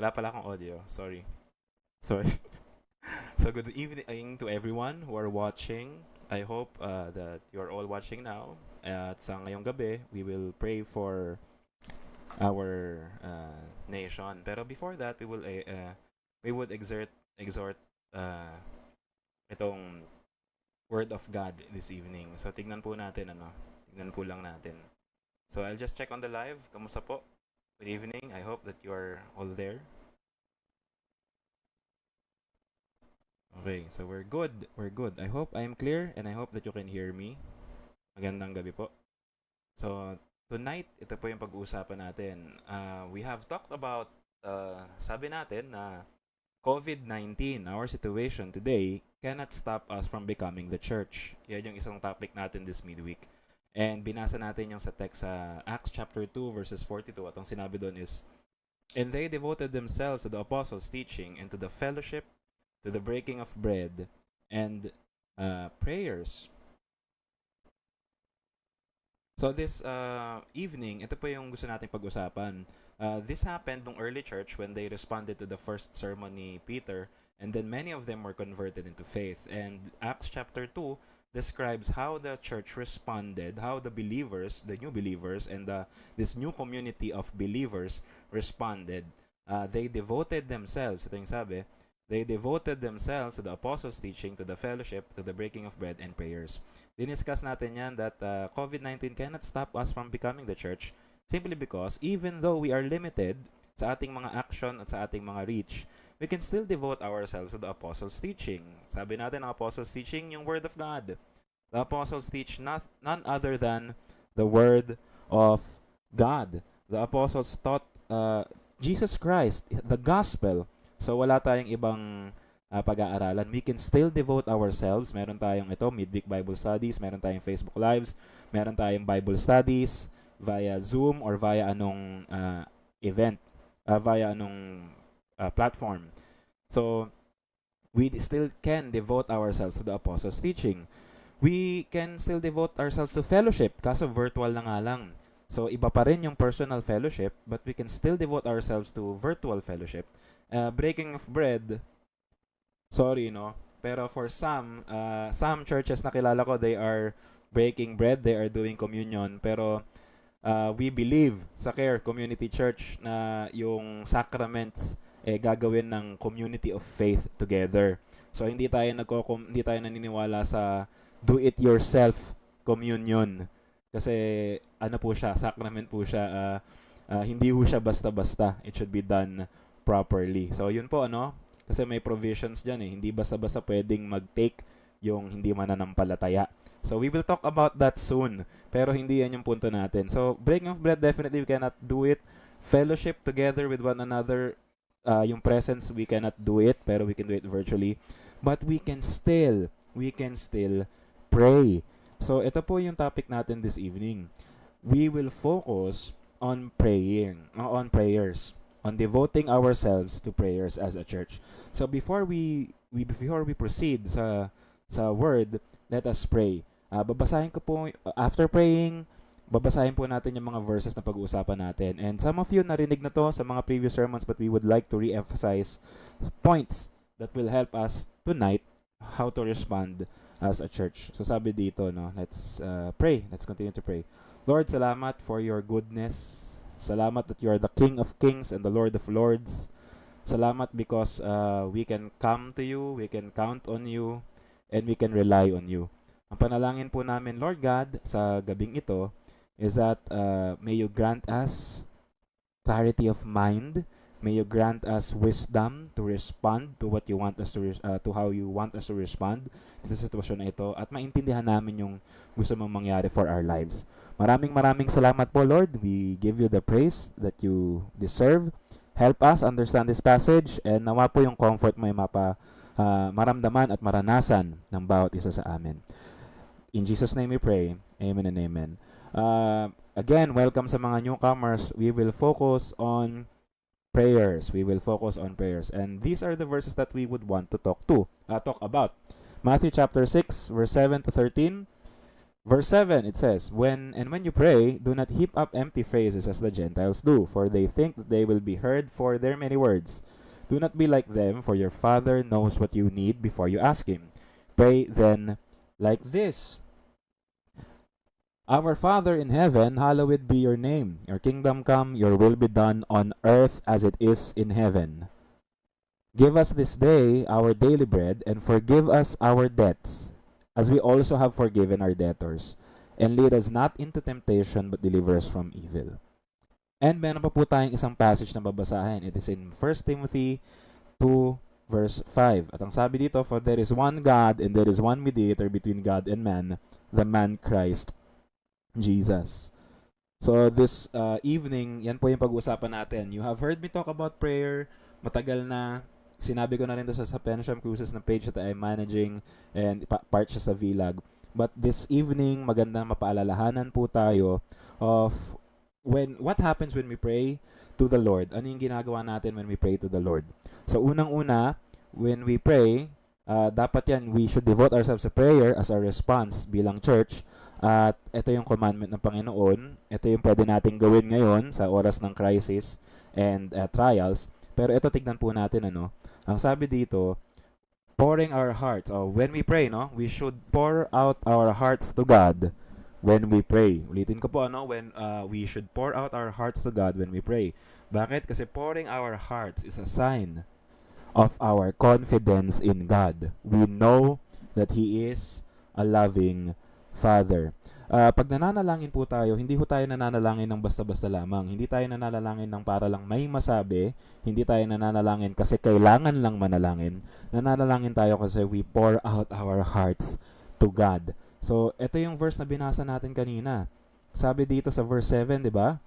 Wala pala akong audio. Sorry. Sorry. So good evening to everyone who are watching. I hope that you are all watching now. At sa ngayong gabi, we will pray for our nation. Pero before that, we would exhort uh, itong word of God this evening. So tignan po natin tignan po lang natin. So I'll just check on the live. Kamusta po? Good evening. I hope that you are all there. Okay, so we're good. We're good. I hope I'm clear and I hope that you can hear me. Magandang gabi po. So, tonight, ito po yung pag-uusapan natin. We have talked about, sabi natin na COVID-19, our situation today, cannot stop us from becoming the church. Yan yung isang topic natin this midweek. And binasa natin yung sa text sa Acts chapter 2 verses 42 at ang sinabi doon is, "And they devoted themselves to the apostles' teaching and to the fellowship, to the breaking of bread, and prayers." So this evening, ito po yung gusto nating pag-usapan. This happened nung early church when they responded to the first sermon ni Peter, and then many of them were converted into faith. And Acts chapter 2 describes how the church responded, how the believers, the new believers, and this new community of believers responded. They devoted themselves, ito yung sabi, they devoted themselves to the apostles' teaching, to the fellowship, to the breaking of bread, and prayers. Diniscuss natin yan that COVID-19 cannot stop us from becoming the church simply because even though we are limited sa ating mga action at sa ating mga reach, we can still devote ourselves to the apostles' teaching. Sabi natin ang apostles' teaching, yung word of God. The apostles teach none other than the word of God. The apostles taught Jesus Christ, the gospel. So wala tayong ibang pag-aaralan. We can still devote ourselves. Meron tayong midweek Bible studies, meron tayong Facebook Lives, meron tayong Bible studies via Zoom or via anong event, via anong platform. So we still can devote ourselves to the apostles' teaching. We can still devote ourselves to fellowship, kaso virtual na nga lang. So iba pa rin yung personal fellowship, but we can still devote ourselves to virtual fellowship. Breaking of bread, sorry, no? Pero for some churches na kilala ko, they are breaking bread, they are doing communion. Pero we believe sa Care Community Church na yung sacraments gagawin ng community of faith together. So hindi tayo naniniwala sa do it yourself communion. Kasi ano po siya, sacrament po siya, hindi po siya basta-basta. It should be done properly. So yun po kasi may provisions diyan hindi basta-basta pwedeng mag-take yung hindi mananampalataya. So we will talk about that soon. Pero hindi yan yung punto natin. So breaking of bread, definitely we cannot do it. Fellowship together with one another, yung presence we cannot do it, pero we can do it virtually. But we can still pray. So ito po yung topic natin this evening. We will focus on prayers, on devoting ourselves to prayers as a church. So before we proceed sa word, let us pray. Babasahin ko po after praying, babasahin po natin yung mga verses na pag-uusapan natin. And some of you narinig na to sa mga previous sermons, but we would like to re-emphasize points that will help us tonight how to respond as a church. So sabi dito, let's pray. Let's continue to pray. Lord, salamat for your goodness. Salamat that you are the King of Kings and the Lord of Lords. Salamat because we can come to you, we can count on you, and we can rely on you. Ang panalangin po namin, Lord God, sa gabing ito, is that may you grant us clarity of mind, may you grant us wisdom to respond to what you want us to how you want us to respond dito sa sitwasyon na ito, at maintindihan namin yung gusto mong mangyari for our lives. Maraming salamat po, Lord. We give you the praise that you deserve. Help us understand this passage, and nawa po yung comfort mo yung maramdaman at maranasan ng bawat isa sa amin. In Jesus' name we pray. Amen and amen. Again, welcome sa mga newcomers. We will focus on prayers. And these are the verses that we would want to talk about. Matthew chapter 6, verse 7 to 13. Verse 7, it says, when you pray, do not heap up empty phrases as the Gentiles do, for they think that they will be heard for their many words. Do not be like them, for your Father knows what you need before you ask Him. Pray then like this: Our Father in heaven, hallowed be your name. Your kingdom come, your will be done on earth as it is in heaven. Give us this day our daily bread, and forgive us our debts, as we also have forgiven our debtors. And lead us not into temptation, but deliver us from evil. And meron pa po tayong isang passage na babasahin. It is in 1 Timothy 2 verse 5. At ang sabi dito, for there is one God, and there is one mediator between God and man, the man Christ Jesus. So this evening, yan po yung pag-uusapan natin. You have heard me talk about prayer. Matagal na. Sinabi ko na rin sa Pensham Cruises na page that I'm managing, and part siya sa vlog. But this evening, magandang mapaalalahanan po tayo of what happens when we pray to the Lord. Ano yung ginagawa natin when we pray to the Lord? So unang-una, when we pray, dapat yan, we should devote ourselves to prayer as our response bilang church. At ito yung commandment ng Panginoon. Ito yung pwede nating gawin ngayon sa oras ng crisis and trials. Pero ito, tignan po natin, ang sabi dito, pouring our hearts. When we pray, we should pour out our hearts to God when we pray. Ulitin ko po, when we should pour out our hearts to God when we pray. Bakit? Kasi pouring our hearts is a sign of our confidence in God. We know that He is a loving Father. Pag nananalangin po tayo, hindi po tayo nananalangin ng basta-basta lamang. Hindi tayo nananalangin ng para lang may masabi. Hindi tayo nananalangin kasi kailangan lang manalangin. Nananalangin tayo kasi we pour out our hearts to God. So, ito yung verse na binasa natin kanina. Sabi dito sa verse 7, di ba?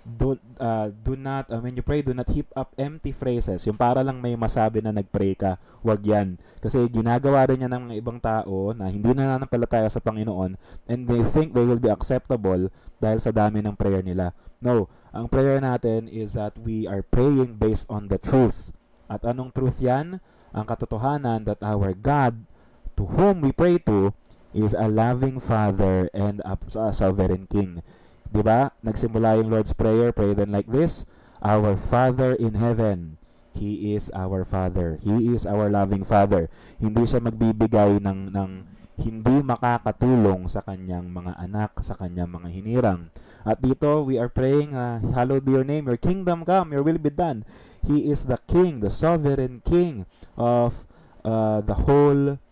When you pray, do not heap up empty phrases. Yung para lang may masabi na nagpray ka, wag yan. Kasi ginagawa rin yan ng mga ibang tao na hindi nananampalataya sa Panginoon, and they think they will be acceptable dahil sa dami ng prayer nila. No, ang prayer natin is that we are praying based on the truth. At anong truth yan? Ang katotohanan that our God, to whom we pray to, is a loving Father and a sovereign King. Diba? Nagsimula yung Lord's Prayer, pray then like this: Our Father in heaven. He is our Father. He is our loving Father. Hindi siya magbibigay ng hindi makakatulong sa kanyang mga anak, sa kanyang mga hinirang. At dito, we are praying, hallowed be your name, your kingdom come, your will be done. He is the King, the sovereign King of the whole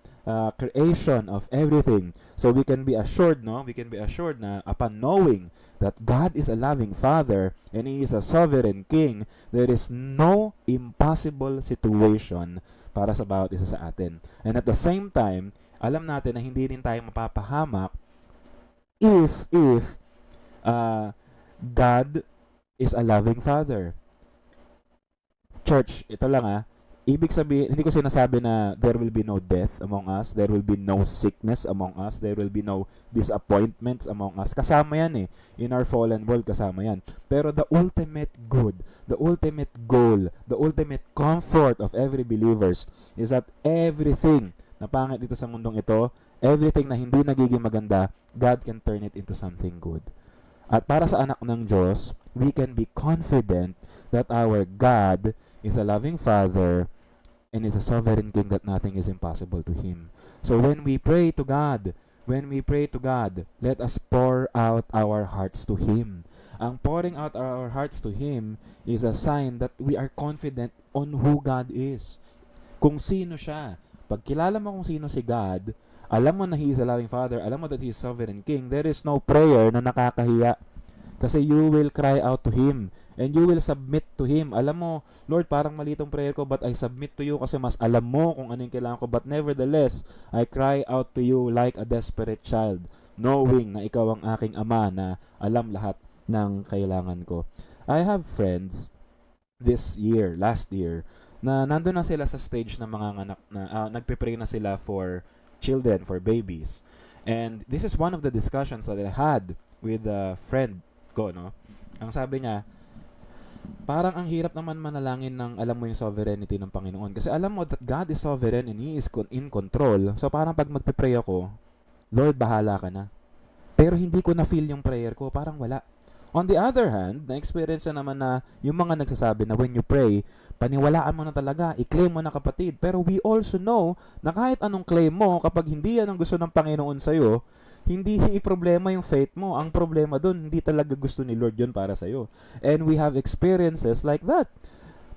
creation of everything. So we can be assured, we can be assured na upon knowing that God is a loving Father and He is a sovereign King, there is no impossible situation para sa bawat isa sa atin. And at the same time, alam natin na hindi rin tayo mapapahamak if God is a loving Father. Church, ito lang ibig sabihin, hindi ko sinasabi na there will be no death among us, there will be no sickness among us, there will be no disappointments among us. Kasama yan in our fallen world, kasama yan. Pero the ultimate good, the ultimate goal, the ultimate comfort of every believers is that everything na pangit dito sa mundong ito, everything na hindi nagiging maganda, God can turn it into something good. At para sa anak ng Diyos, we can be confident that our God is a loving Father and is a sovereign King, that nothing is impossible to Him. So when we pray to God, let us pour out our hearts to Him. Ang pouring out our hearts to Him is a sign that we are confident on who God is. Kung sino siya. Pag kilala mo kung sino si God, alam mo na He is a loving Father, alam mo that He is sovereign King, there is no prayer na nakakahiya. Kasi you will cry out to Him and you will submit to Him. Alam mo, Lord, parang mali itong prayer ko, but I submit to you kasi mas alam mo kung anong kailangan ko. But nevertheless, I cry out to you like a desperate child, knowing na ikaw ang aking Ama na alam lahat ng kailangan ko. I have friends last year, na nandun na sila sa stage ng mga anak na nagpe-pray na sila for children, for babies. And this is one of the discussions that I had with a friend ko, Ang sabi niya, parang ang hirap naman manalangin ng alam mo yung sovereignty ng Panginoon. Kasi alam mo that God is sovereign and He is in control. So parang pag magpe-pray ako, Lord, bahala ka na. pero hindi ko na-feel yung prayer ko, parang wala. On the other hand, na-experience na naman na yung mga nagsasabi na when you pray, paniwalaan mo na talaga, i-claim mo na kapatid. Pero we also know na kahit anong claim mo, kapag hindi yan ang gusto ng Panginoon sa'yo, hindi problema yung faith mo. Ang problema dun, hindi talaga gusto ni Lord yun para sa'yo. And we have experiences like that.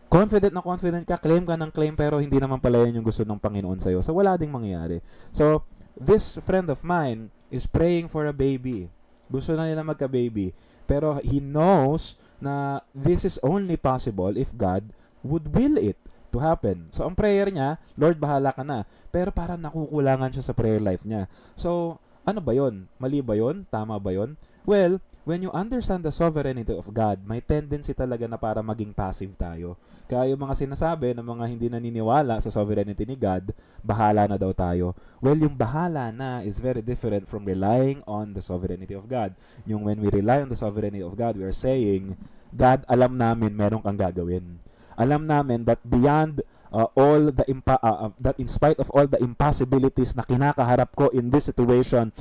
Confident na confident ka, claim ka ng claim, pero hindi naman pala yun yung gusto ng Panginoon sa'yo. So, wala ding mangyayari. So, this friend of mine is praying for a baby. Gusto na nila magka-baby. Pero he knows na this is only possible if God would will it to happen. So, ang prayer niya, Lord, bahala ka na. Pero parang nakukulangan siya sa prayer life niya. So, ano ba yon? Mali ba yon? Tama ba yon? Well, when you understand the sovereignty of God, may tendency talaga na para maging passive tayo. Kaya yung mga sinasabi ng mga hindi naniniwala sa sovereignty ni God, bahala na daw tayo. Well, yung bahala na is very different from relying on the sovereignty of God. Yung when we rely on the sovereignty of God, we are saying, God, alam namin meron kang gagawin. Alam namin that beyond all the that in spite of all the impossibilities na kinakaharap ko in this situation,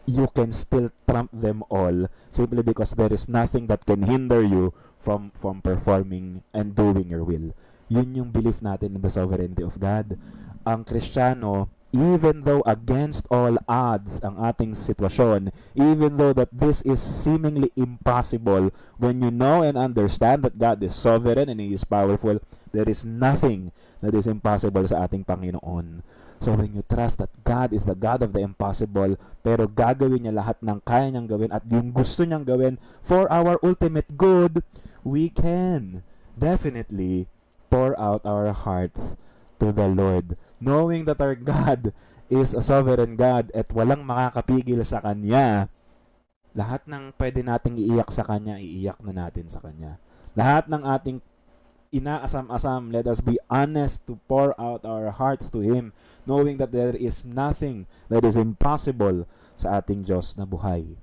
you can still trump them all simply because there is nothing that can hinder you from performing and doing your will. Yun yung belief natin in the sovereignty of God. Ang Kristiyano, even though against all odds ang ating sitwasyon, even though that this is seemingly impossible, when you know and understand that God is sovereign and He is powerful, there is nothing that is impossible sa ating Panginoon. So when you trust that God is the God of the impossible, pero gagawin niya lahat ng kaya niyang gawin at yung gusto niyang gawin for our ultimate good, we can definitely pour out our hearts to the Lord, knowing that our God is a sovereign God at walang makakapigil sa Kanya. Lahat ng pwede nating iiyak sa Kanya, iiyak na natin sa Kanya. Lahat ng ating inaasam-asam, let us be honest to pour out our hearts to Him, knowing that there is nothing that is impossible sa ating Diyos na buhay.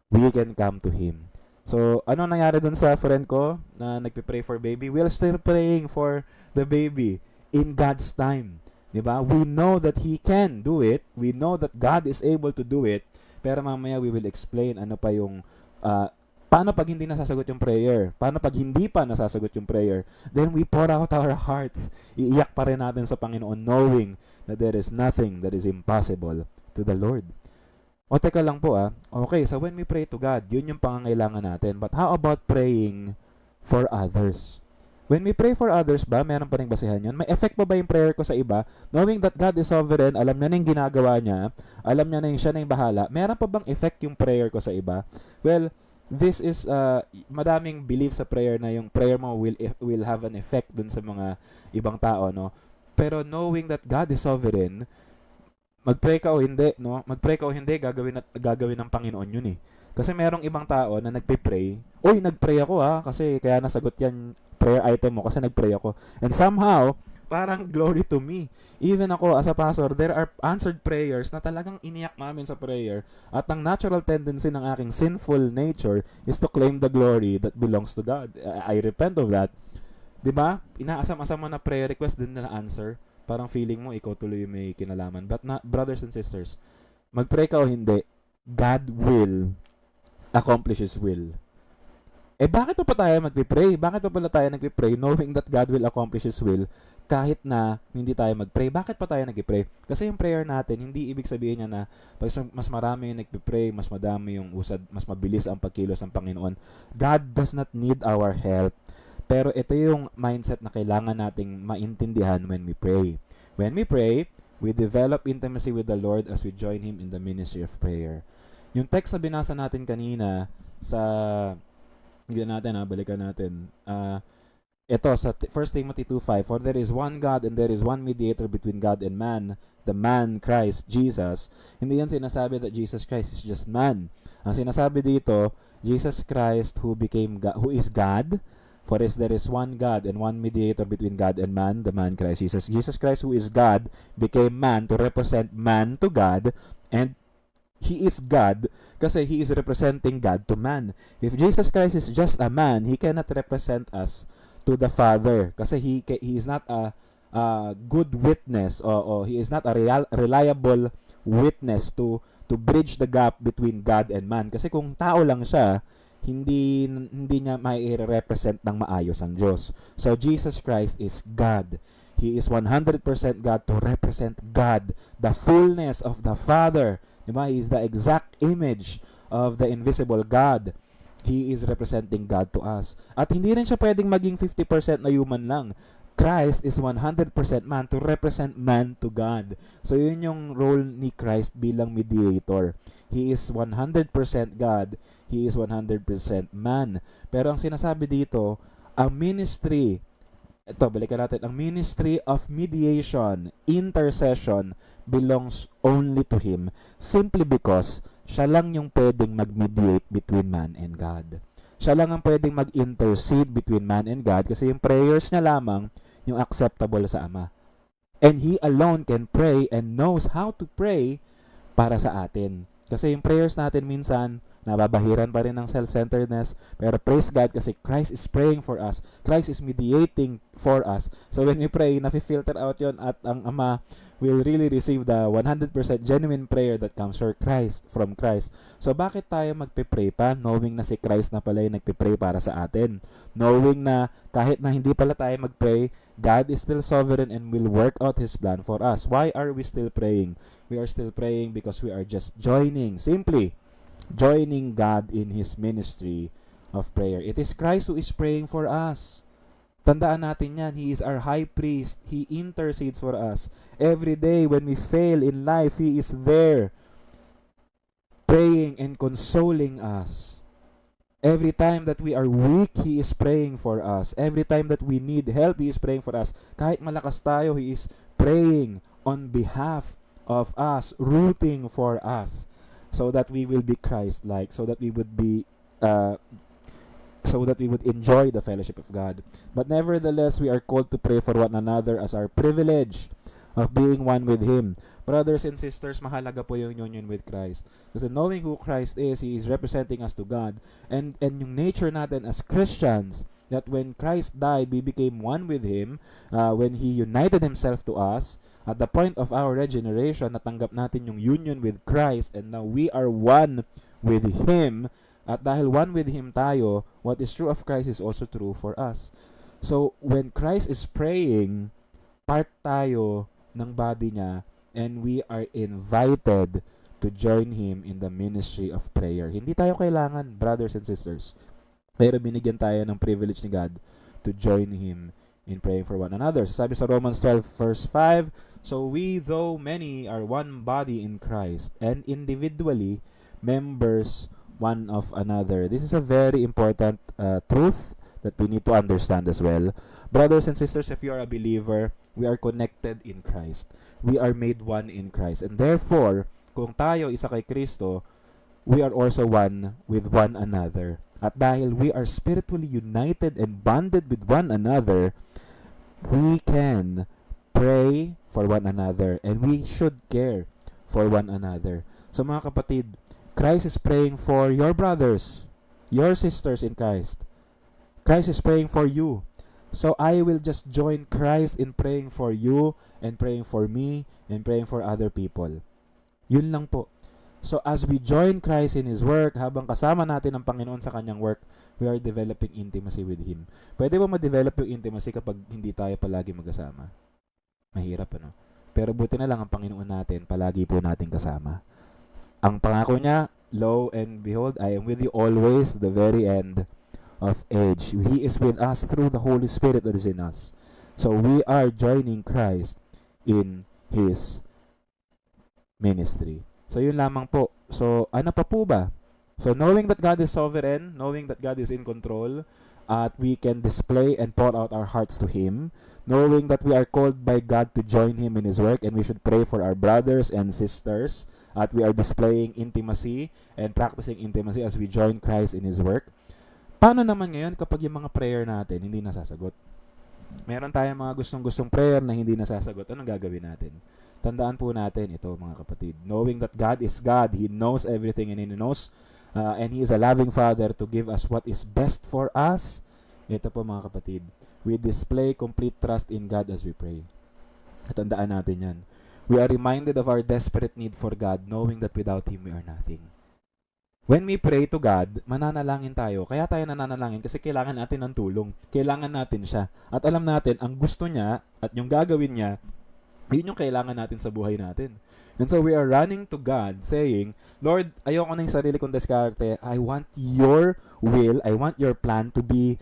We can come to Him. So, ano nangyari dun sa friend ko na nagpe-pray for baby? We're still praying for the baby in God's time. Diba? We know that He can do it. We know that God is able to do it. Pero mamaya we will explain ano pa yung paano pag hindi nasasagot yung prayer? Paano pag hindi pa nasasagot yung prayer? Then we pour out our hearts. Iiyak pa rin natin sa Panginoon knowing that there is nothing that is impossible to the Lord. O teka lang po Okay, so when we pray to God, yun yung pangangailangan natin. But how about praying for others? When we pray for others ba, meron pa rin basihan yun? May effect pa ba yung prayer ko sa iba? Knowing that God is sovereign, alam niya na yung ginagawa niya, alam niya na yung siya na yung bahala, meron pa bang effect yung prayer ko sa iba? Well, this is madaming belief sa prayer na yung prayer mo will have an effect dun sa mga ibang tao, no? Pero knowing that God is sovereign, magpray ka o hindi, no? Magpray ka o hindi, gagawin ng Panginoon yun eh. Kasi merong ibang tao na nagpe-pray, oy, nagpray ako kasi kaya nasagot yan prayer item mo kasi nagpray ako. And somehow, parang glory to me. Even ako as a pastor, there are answered prayers na talagang iniyak namin sa prayer at ang natural tendency ng aking sinful nature is to claim the glory that belongs to God. I repent of that. 'Di ba? Inaasam-asam mo na prayer request din nila answer. Parang feeling mo ikaw tuloy yung may kinalaman. But brothers and sisters, magpray ka o hindi, God will accomplish His will. Bakit pa tayo magpipray? Bakit pa pala tayo nagpipray knowing that God will accomplish His will kahit na hindi tayo magpray? Bakit pa tayo nagpipray? Kasi yung prayer natin, hindi ibig sabihin niya na pag mas marami yung nagpipray, mas madami yung usad, mas mabilis ang pagkilos ng Panginoon. God does not need our help. Pero ito yung mindset na kailangan nating maintindihan when we pray. When we pray, we develop intimacy with the Lord as we join Him in the ministry of prayer. Yung text na binasa natin kanina sa balikan natin. Ito sa 1 Timothy 2:5, for there is one God and there is one mediator between God and man, the man Christ Jesus. Hindi yan sinasabi that Jesus Christ is just man. Ang sinasabi dito, Jesus Christ who is God. For there is one God and one mediator between God and man, the man Christ Jesus. Jesus Christ who is God became man to represent man to God, and He is God kasi He is representing God to man. If Jesus Christ is just a man, He cannot represent us to the Father kasi He is not a good witness or He is not a reliable witness, to bridge the gap between God and man. Kasi kung tao lang siya, hindi niya mai-represent ng maayos ang Diyos. So Jesus Christ is God. He is 100% God to represent God, the fullness of the Father. Diba? He is the exact image of the invisible God. He is representing God to us. At hindi rin siya pwedeng maging 50% na human lang. Christ is 100% man to represent man to God. So yun yung role ni Christ bilang mediator. He is 100% God. He is 100% man. Pero ang sinasabi dito, ang ministry, ito, balikan natin, ang ministry of mediation, intercession, belongs only to Him simply because siya lang yung pwedeng mag-mediate between man and God. Siya lang ang pwedeng mag-intercede between man and God kasi yung prayers niya lamang yung acceptable sa Ama. And He alone can pray and knows how to pray para sa atin. Kasi yung prayers natin minsan, nababahiran pa rin ng self-centeredness. Pero praise God kasi Christ is praying for us. Christ is mediating for us. So when we pray, nafi-filter out yon at ang Ama will really receive the 100% genuine prayer that comes from Christ. So bakit tayo magpe-pray pa knowing na si Christ na pala yung nagpe-pray para sa atin? Knowing na kahit na hindi pala tayo mag-pray, God is still sovereign and will work out His plan for us. Why are we still praying? We are still praying because we are just simply joining God in His ministry of prayer. It is Christ who is praying for us. Tandaan natin yan. He is our high priest. He intercedes for us. Every day when we fail in life, He is there praying and consoling us. Every time that we are weak, He is praying for us. Every time that we need help, He is praying for us. Kahit malakas tayo, He is praying on behalf of us, rooting for us, so that we will be Christ-like, so that we would enjoy the fellowship of God. But nevertheless, we are called to pray for one another as our privilege of being one with Him. Brothers and sisters, mahalaga po yung union with Christ. Kasi knowing who Christ is, He is representing us to God. And yung nature natin as Christians, that when Christ died, we became one with Him. When He united Himself to us, at the point of our regeneration, natanggap natin yung union with Christ, and now we are one with Him. At dahil one with Him tayo, what is true of Christ is also true for us. So, when Christ is praying, part tayo ng body niya, and we are invited to join Him in the ministry of prayer. Hindi tayo kailangan, brothers and sisters, pero binigyan tayo ng privilege ni God to join Him in praying for one another. So, sabi sa Romans 12 verse 5, so we, though many, are one body in Christ, and individually members one of another. This is a very important truth that we need to understand as well. Brothers and sisters, if you are a believer, we are connected in Christ. We are made one in Christ. And therefore, kung tayo isa kay Kristo, we are also one with one another. At dahil we are spiritually united and bonded with one another, we can pray for one another, and we should care for one another. So mga kapatid, Christ is praying for your brothers, your sisters in Christ. Christ is praying for you. So I will just join Christ in praying for you, and praying for me, and praying for other people. Yun lang po. So as we join Christ in His work, habang kasama natin ang Panginoon sa Kanyang work, we are developing intimacy with Him. Pwede ba ma-develop yung intimacy kapag hindi tayo palagi magkasama? Mahirap, ano? Pero buti na lang ang Panginoon natin, palagi po natin kasama. Ang pangako niya, lo and behold, I am with you always, the very end of age. He is with us through the Holy Spirit that is in us. So we are joining Christ in His ministry. So yun lamang po. So ano pa po ba? So knowing that God is sovereign, knowing that God is in control, at we can display and pour out our hearts to Him, knowing that we are called by God to join Him in His work, and we should pray for our brothers and sisters, at we are displaying intimacy and practicing intimacy as we join Christ in His work. Paano naman ngayon kapag yung mga prayer natin hindi nasasagot? Meron tayong mga gustong-gustong prayer na hindi nasasagot. Anong gagawin natin? Tandaan po natin ito, mga kapatid. Knowing that God is God, He knows everything, and He knows and He is a loving Father to give us what is best for us. Ito po, mga kapatid. We display complete trust in God as we pray. At tandaan natin yan. We are reminded of our desperate need for God, knowing that without Him we are nothing. When we pray to God, mananalangin tayo. Kaya tayo nananalangin kasi kailangan natin ng tulong. Kailangan natin siya. At alam natin, ang gusto niya at yung gagawin niya, yun yung kailangan natin sa buhay natin. And so we are running to God saying, Lord, ayoko na yung sarili kong diskarte. I want your will, I want your plan to be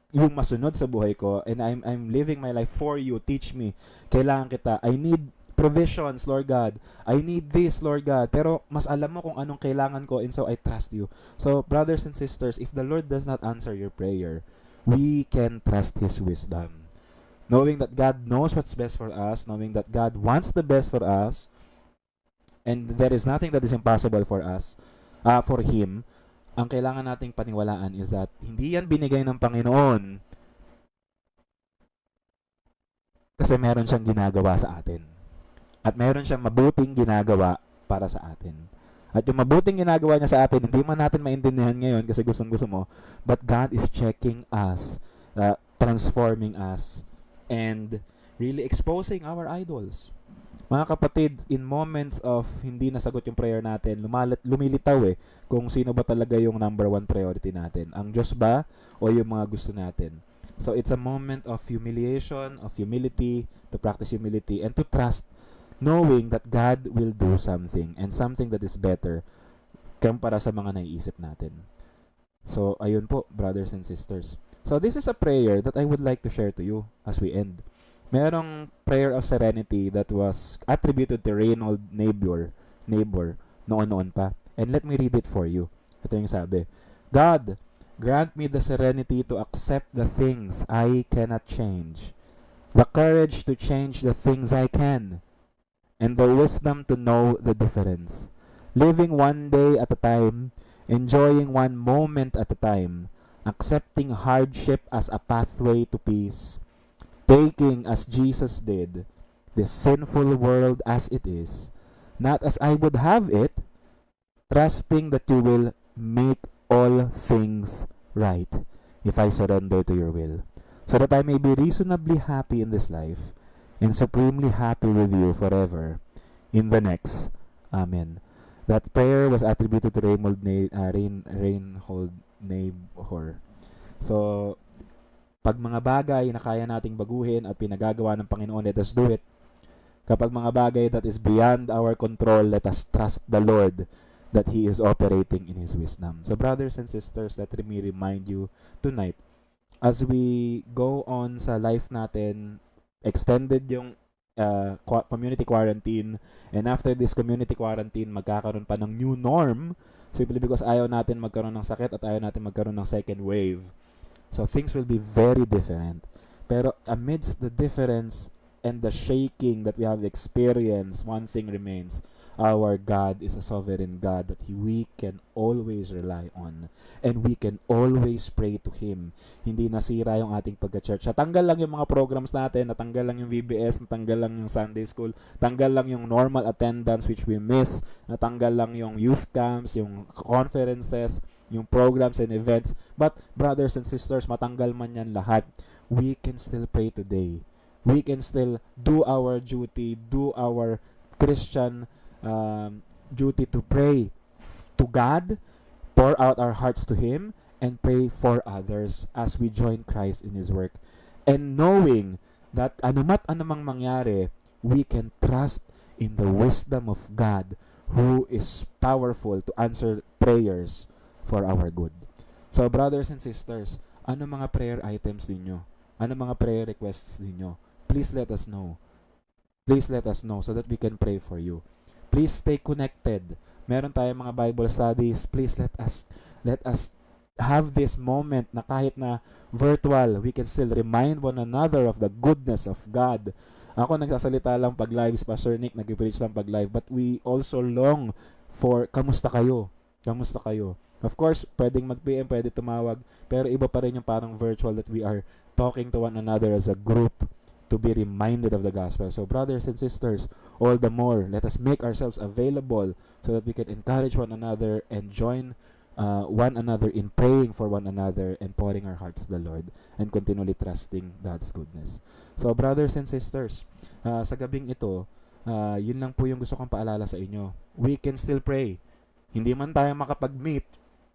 yung masunod sa buhay ko. And I'm living my life for you. Teach me. Kailangan kita. I need provisions, Lord God. I need this, Lord God. Pero mas alam mo kung anong kailangan ko, and so I trust you. So, brothers and sisters, if the Lord does not answer your prayer, we can trust His wisdom. Knowing that God knows what's best for us, knowing that God wants the best for us, and there is nothing that is impossible for us, for Him, ang kailangan nating paniwalaan is that hindi yan binigay ng Panginoon kasi meron siyang ginagawa sa atin. At meron siyang mabuting ginagawa para sa atin. At yung mabuting ginagawa niya sa atin, hindi man natin maintindihan ngayon kasi gustong-gusto mo, but God is checking us, transforming us, and really exposing our idols. Mga kapatid, in moments of hindi nasagot yung prayer natin, lumilitaw kung sino ba talaga yung number one priority natin. Ang Diyos ba o yung mga gusto natin? So it's a moment of humiliation, of humility, to practice humility, and to trust, knowing that God will do something and something that is better kumpara sa mga naiisip natin. So, ayun po, brothers and sisters. So, this is a prayer that I would like to share to you as we end. Merong prayer of serenity that was attributed to Reynold neighbor noon-noon pa. And let me read it for you. Ito yung sabi, God, grant me the serenity to accept the things I cannot change, the courage to change the things I can, and the wisdom to know the difference. Living one day at a time, enjoying one moment at a time, accepting hardship as a pathway to peace, taking as Jesus did, this sinful world as it is, not as I would have it, trusting that you will make all things right if I surrender to your will, so that I may be reasonably happy in this life, and supremely happy with you forever in the next. Amen. That prayer was attributed to Reinhold Neighbor. So, pag mga bagay na kaya nating baguhin at pinagagawa ng Panginoon, let us do it. Kapag mga bagay that is beyond our control, let us trust the Lord that He is operating in His wisdom. So, brothers and sisters, let me remind you tonight, as we go on sa life natin, extended yung community quarantine, and after this community quarantine, magkakaroon pa ng new norm simply because ayaw natin magkaroon ng sakit at ayaw natin magkaroon ng second wave. So things will be very different. Pero amidst the difference and the shaking that we have experienced, one thing remains. Our God is a sovereign God that we can always rely on. And we can always pray to Him. Hindi nasira yung ating pagka-church. Natanggal lang yung mga programs natin, natanggal lang yung VBS, natanggal lang yung Sunday School, natanggal lang yung normal attendance which we miss, natanggal lang yung youth camps, yung conferences, yung programs and events. But brothers and sisters, matanggal man yan lahat, we can still pray today. We can still do our duty, do our Christian duty to pray to God, pour out our hearts to Him, and pray for others as we join Christ in His work. And knowing that anumang mangyari, we can trust in the wisdom of God who is powerful to answer prayers for our good. So brothers and sisters, ano mga prayer items ninyo? Ano mga prayer requests ninyo? Please let us know. Please let us know so that we can pray for you. Please stay connected. Meron tayong mga Bible studies. Please let us have this moment na kahit na virtual, we can still remind one another of the goodness of God. Ako nagsasalita lang pag live, si Pastor Nick nag-preach lang pag live, but we also long for kamusta kayo? Kamusta kayo? Of course, pwedeng mag-PM, pwede tumawag, pero iba pa rin yung parang virtual that we are talking to one another as a group to be reminded of the gospel. So brothers and sisters, all the more, let us make ourselves available so that we can encourage one another and join one another in praying for one another and pouring our hearts to the Lord and continually trusting God's goodness. So brothers and sisters, sa gabing ito, Yun lang po yung gusto kong paalala sa inyo. We can still pray. Hindi man tayo makapag-meet,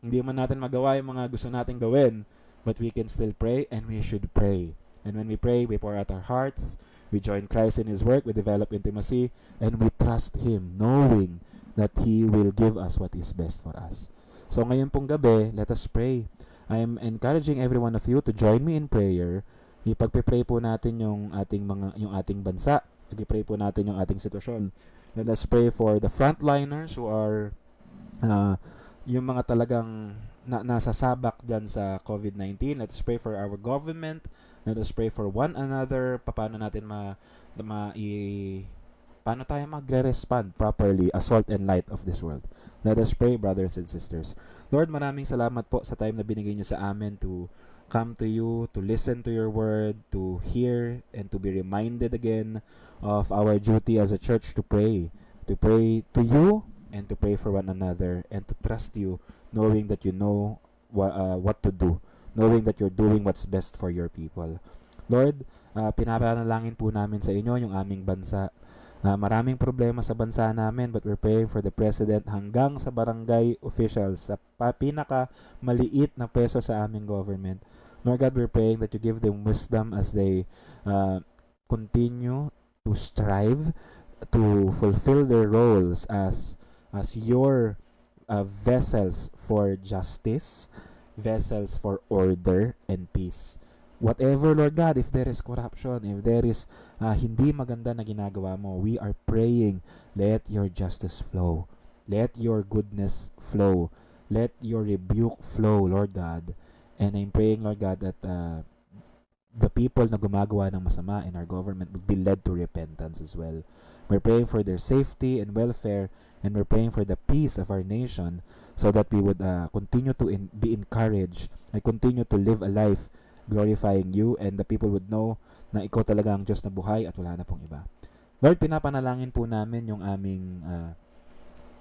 hindi man natin magawa yung mga gusto nating gawin, but we can still pray and we should pray. And when we pray, we pour out our hearts, we join Christ in His work, we develop intimacy, and we trust Him, knowing that He will give us what is best for us. So ngayon pong gabi, let us pray. I am encouraging every one of you to join me in prayer. Ipagpe-pray po natin yung ating bansa. Ipagpe-pray po natin yung ating sitwasyon. Let us pray for the frontliners who are yung mga talagang nasasabak dyan sa COVID-19. Let's pray for our government. Let us pray for one another. Paano natin paano tayo magre-respond properly as salt and light of this world. Let us pray, brothers and sisters. Lord, maraming salamat po sa time na binigay niyo sa amin to come to you, to listen to your word, to hear, and to be reminded again of our duty as a church to pray to you, and to pray for one another, and to trust you, knowing that you know what to do, knowing that you're doing what's best for your people. Lord, pinapanalangin po namin sa inyo yung aming bansa. Maraming problema sa bansa namin, but we're praying for the president hanggang sa barangay officials, sa pinaka maliit na peso sa aming government. Lord God, we're praying that you give them wisdom as they continue to strive to fulfill their roles as your vessels for justice, vessels for order and peace. Whatever, Lord God, if there is corruption, if there is hindi maganda na ginagawa mo, we are praying, let your justice flow. Let your goodness flow. Let your rebuke flow, Lord God. And I'm praying, Lord God, that the people na gumagawa ng masama in our government would be led to repentance as well. We're praying for their safety and welfare, and we're praying for the peace of our nation so that we would continue to be encouraged and continue to live a life glorifying you, and the people would know na ikaw talaga ang Diyos na buhay at wala na pong iba. Lord, pinapanalangin po namin yung aming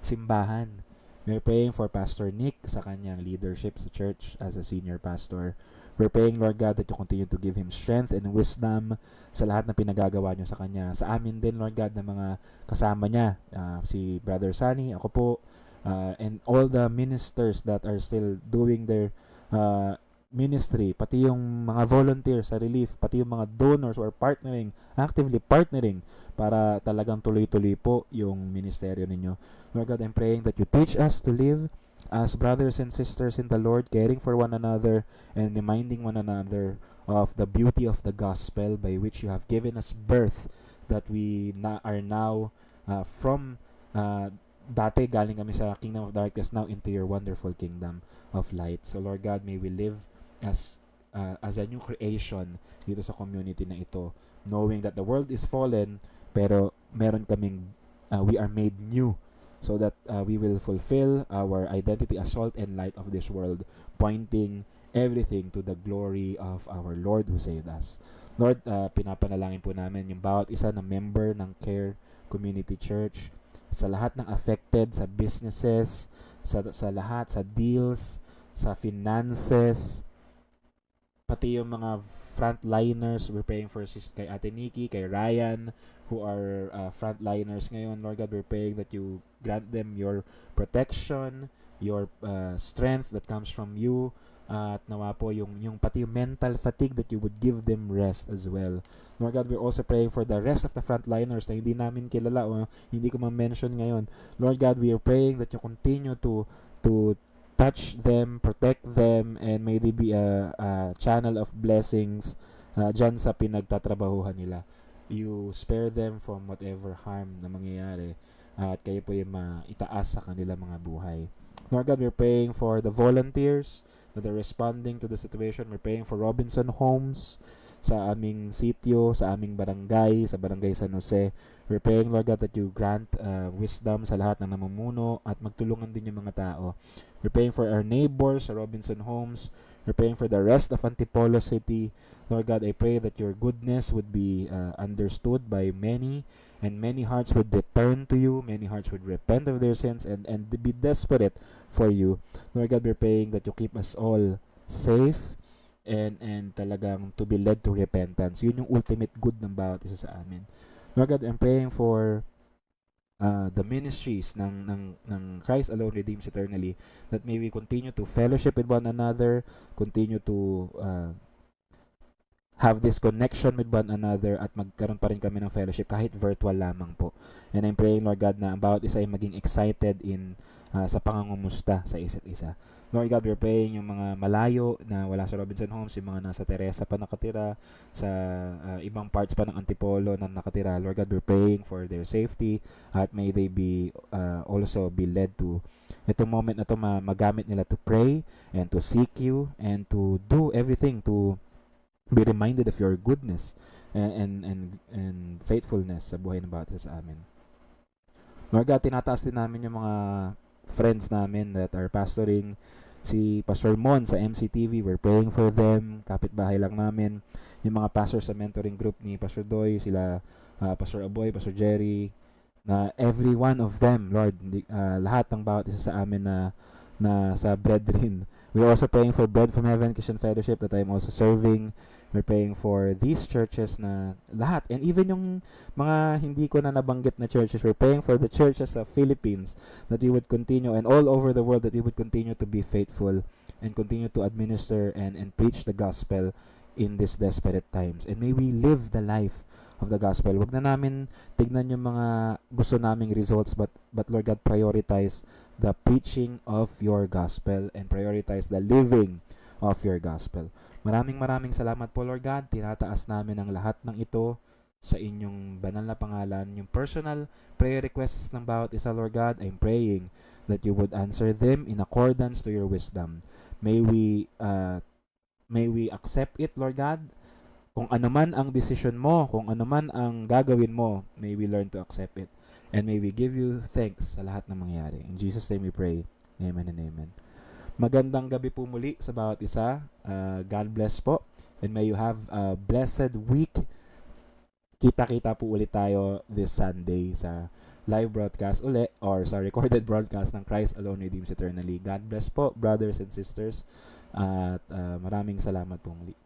simbahan. We're praying for Pastor Nick sa kanyang leadership sa church as a senior pastor. We're praying, Lord God, that you continue to give him strength and wisdom sa lahat na pinagagawa niyo sa kanya. Sa amin din, Lord God, na mga kasama niya, si Brother Sunny, ako po, and all the ministers that are still doing their ministry, pati yung mga volunteers sa relief, pati yung mga donors who are actively partnering para talagang tuloy-tuloy po yung ministeryo ninyo. Lord God, I'm praying that you teach us to live as brothers and sisters in the Lord, caring for one another and reminding one another of the beauty of the gospel by which you have given us birth, that we are now from dati galing kami sa kingdom of darkness, now into your wonderful kingdom of light. So Lord God, may we live as a new creation dito sa community na ito, knowing that the world is fallen, pero meron kaming we are made new, so that we will fulfill our identity as salt and light of this world, pointing everything to the glory of our Lord who saved us. Lord, pinapanalangin po namin yung bawat isa na member ng Care Community Church, sa lahat ng affected, sa businesses, sa lahat, sa deals, sa finances, pati yung mga frontliners. We're praying for kay Ate Nikki, kay Ryan, who are frontliners ngayon. Lord God, we're praying that you grant them your protection, your strength that comes from you, at nawa po yung pati yung mental fatigue, that you would give them rest as well. Lord God, we're also praying for the rest of the frontliners na hindi namin kilala o hindi ko ma-mention ngayon. Lord God, we are praying that you continue to touch them, protect them, and may they be a channel of blessings dyan sa pinagtatrabahuhan nila. You spare them from whatever harm na mangyayari, at kayo po yung maitaas sa kanila mga buhay. Lord God, we're praying for the volunteers that are responding to the situation. We're praying for Robinson Homes sa aming sitio, sa aming barangay, sa barangay San Jose. We're praying, Lord God, that you grant wisdom sa lahat ng namumuno at magtulungan din yung mga tao. We're praying for our neighbors sa Robinson Homes. We're praying for the rest of Antipolo City. Lord God, I pray that your goodness would be understood by many, and many hearts would return to you, many hearts would repent of their sins and be desperate for you. Lord God, we're praying that you keep us all safe and talagang to be led to repentance. Yun yung ultimate good ng bawat isa sa amin. Lord God, I'm praying for the ministries ng Christ Alone Redeems Eternally, that may we continue to fellowship with one another, continue to have this connection with one another, at magkaroon pa rin kami ng fellowship kahit virtual lamang po. And I'm praying, Lord God, na ang bawat isa ay maging excited sa pangungumusta sa isa't isa. Lord God, we're praying yung mga malayo na wala sa Robinson Homes, yung mga nasa Teresa pa nakatira, sa ibang parts pa ng Antipolo na nakatira. Lord God, we're praying for their safety, at may they be also be led to itong moment na to magamit nila to pray and to seek you and to do everything to be reminded of your goodness and faithfulness sa buhay ng bawat isa sa amin. Lord God, tinataas din namin yung mga friends namin that are pastoring, si Pastor Mon sa MCTV, we're praying for them, kapitbahay lang namin, yung mga pastors sa mentoring group ni Pastor Doy, sila Pastor Aboy, Pastor Jerry, na every one of them, Lord, lahat ng bawat isa sa amin na sa brethren. We're also praying for Bread from Heaven Christian Fellowship that I'm also serving. We're praying for these churches na lahat. And even yung mga hindi ko na nabanggit na churches, we're praying for the churches sa Philippines, that we would continue, and all over the world, that we would continue to be faithful and continue to administer and preach the gospel in these desperate times. And may we live the life of the gospel. Wag na namin tignan yung mga gusto naming results, but Lord God, prioritize the preaching of your gospel and prioritize the living of your gospel. Maraming salamat po, Lord God. Tinataas namin ang lahat ng ito sa inyong banal na pangalan. Yung personal prayer requests ng bawat isa, Lord God, I'm praying that you would answer them in accordance to your wisdom. May we accept it, Lord God. Kung ano man ang decision mo, kung ano man ang gagawin mo, may we learn to accept it. And may we give you thanks sa lahat ng mangyayari. In Jesus' name we pray. Amen and amen. Magandang gabi po muli sa bawat isa. God bless po. And may you have a blessed week. Kita-kita po ulit tayo this Sunday sa live broadcast uli or sa recorded broadcast ng Christ Alone Redeems Eternally. God bless po, brothers and sisters. At maraming salamat po muli.